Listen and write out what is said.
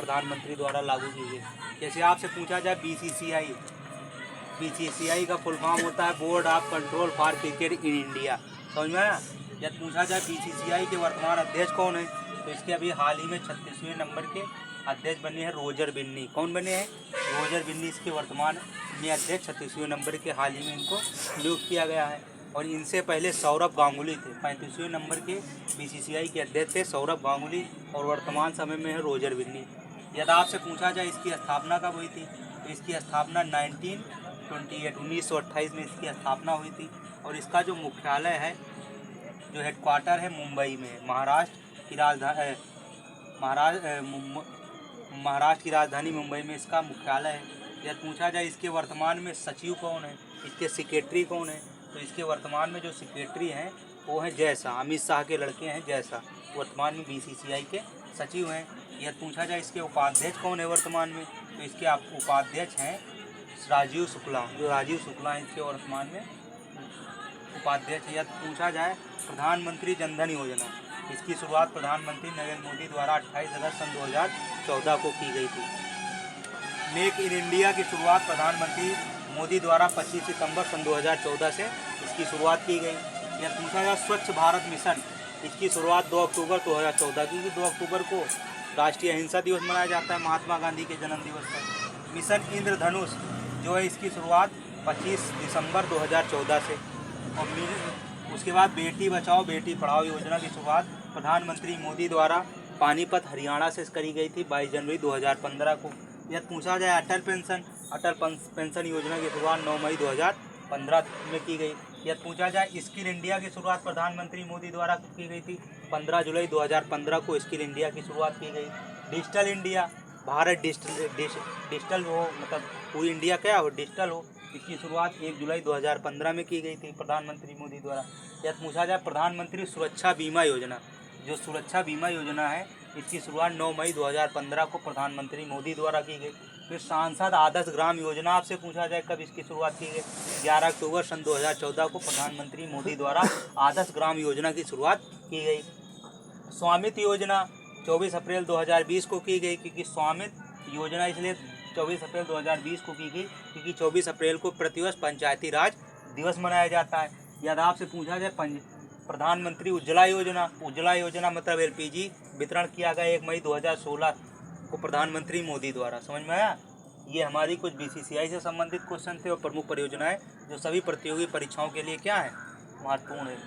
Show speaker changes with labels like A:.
A: प्रधानमंत्री द्वारा लागू की गई। जैसे आपसे पूछा जाए बीसीसीआई, बीसीसीआई का फुल फॉर्म होता है board of control for cricket in India, समझ में आया। जब पूछा जाए बीसीसीआई के वर्तमान अध्यक्ष कौन है, तो इसके अभी हाल ही में 36वें नंबर के अध्यक्ष बने हैं रोजर बिन्नी। कौन बने हैं? रोजर बिन्नी इसके वर्तमान में अध्यक्ष 36वें नंबर के हाल ही में इनको नियुक्त किया गया है। और इनसे पहले सौरभ गांगुली थे, 35वें नंबर के बीसीसीआई के अध्यक्ष थे सौरभ गांगुली, और वर्तमान समय में है रोजर बिन्नी। यदि आपसे पूछा जाए इसकी स्थापना कब हुई थी, तो इसकी स्थापना 1928 में इसकी स्थापना हुई थी। और इसका जो मुख्यालय है, जो हेडक्वार्टर है, मुंबई में है। महाराष्ट्र की राजधानी मुंबई में इसका मुख्यालय है। यदि पूछा जाए इसके वर्तमान में सचिव कौन है, इसके सेक्रेटरी कौन है, तो इसके वर्तमान में जो सेक्रेटरी हैं वो हैं जय शाह, अमित शाह के लड़के हैं जय शाह, वर्तमान में बीसीसीआई के सचिव हैं। यदि पूछा जाए इसके उपाध्यक्ष कौन है वर्तमान में, तो इसके उपाध्यक्ष हैं राजीव शुक्ला, जो राजीव शुक्ला हैं इसके वर्तमान में उपाध्यक्ष। यदि पूछा जाए प्रधानमंत्री जनधन योजना, इसकी शुरुआत प्रधानमंत्री नरेंद्र मोदी द्वारा 28 अगस्त सन 2014 को की गई थी। मेक इन इंडिया की शुरुआत प्रधानमंत्री मोदी द्वारा 25 सितंबर सन 2014 से इसकी शुरुआत की गई। यह पूछा जाए स्वच्छ भारत मिशन, इसकी शुरुआत 2 अक्टूबर 2014 की, 2 अक्टूबर को राष्ट्रीय अहिंसा दिवस मनाया जाता है, महात्मा गांधी के जन्म दिवस पर। मिशन इंद्रधनुष जो है इसकी शुरुआत 25 दिसंबर 2014 से। और उसके बाद बेटी बचाओ बेटी पढ़ाओ योजना की शुरुआत प्रधानमंत्री मोदी द्वारा पानीपत हरियाणा से करी गई थी 22 जनवरी 2015 को। यह पूछा जाए अटल पेंशन योजना की शुरुआत 9 मई 2015 में की गई। यह पूछा जाए स्किल इंडिया की शुरुआत प्रधानमंत्री मोदी द्वारा की गई थी 15 जुलाई 2015 को स्किल इंडिया की शुरुआत की गई। डिजिटल इंडिया, भारत डिजिटल हो, मतलब पूरी इंडिया क्या हो, डिजिटल हो, इसकी शुरुआत 1 जुलाई 2015 में की गई थी प्रधानमंत्री मोदी द्वारा। यह पूछा जाए प्रधानमंत्री सुरक्षा बीमा योजना, जो सुरक्षा बीमा योजना है इसकी शुरुआत 9 मई 2015 को प्रधानमंत्री मोदी द्वारा की गई। फिर सांसद आदर्श ग्राम योजना आपसे पूछा जाए कब इसकी शुरुआत की गई, 11 अक्टूबर सन 2014 को प्रधानमंत्री मोदी द्वारा आदर्श ग्राम योजना की शुरुआत की गई। स्वामित्व योजना 24 अप्रैल 2020 को की गई, क्योंकि स्वामित्व योजना इसलिए 24 अप्रैल 2020 को की गई क्योंकि 24 अप्रैल को प्रतिवर्ष पंचायती राज दिवस मनाया जाता है। यदि आपसे पूछा जाए प्रधानमंत्री उज्ज्वला योजना मतलब एलपीजी वितरण किया गया 1 मई 2016 को प्रधानमंत्री मोदी द्वारा, समझ में आया। ये हमारी कुछ बीसीसीआई से संबंधित क्वेश्चन थे और प्रमुख परियोजनाएं जो सभी प्रतियोगी परीक्षाओं के लिए क्या है, महत्वपूर्ण है।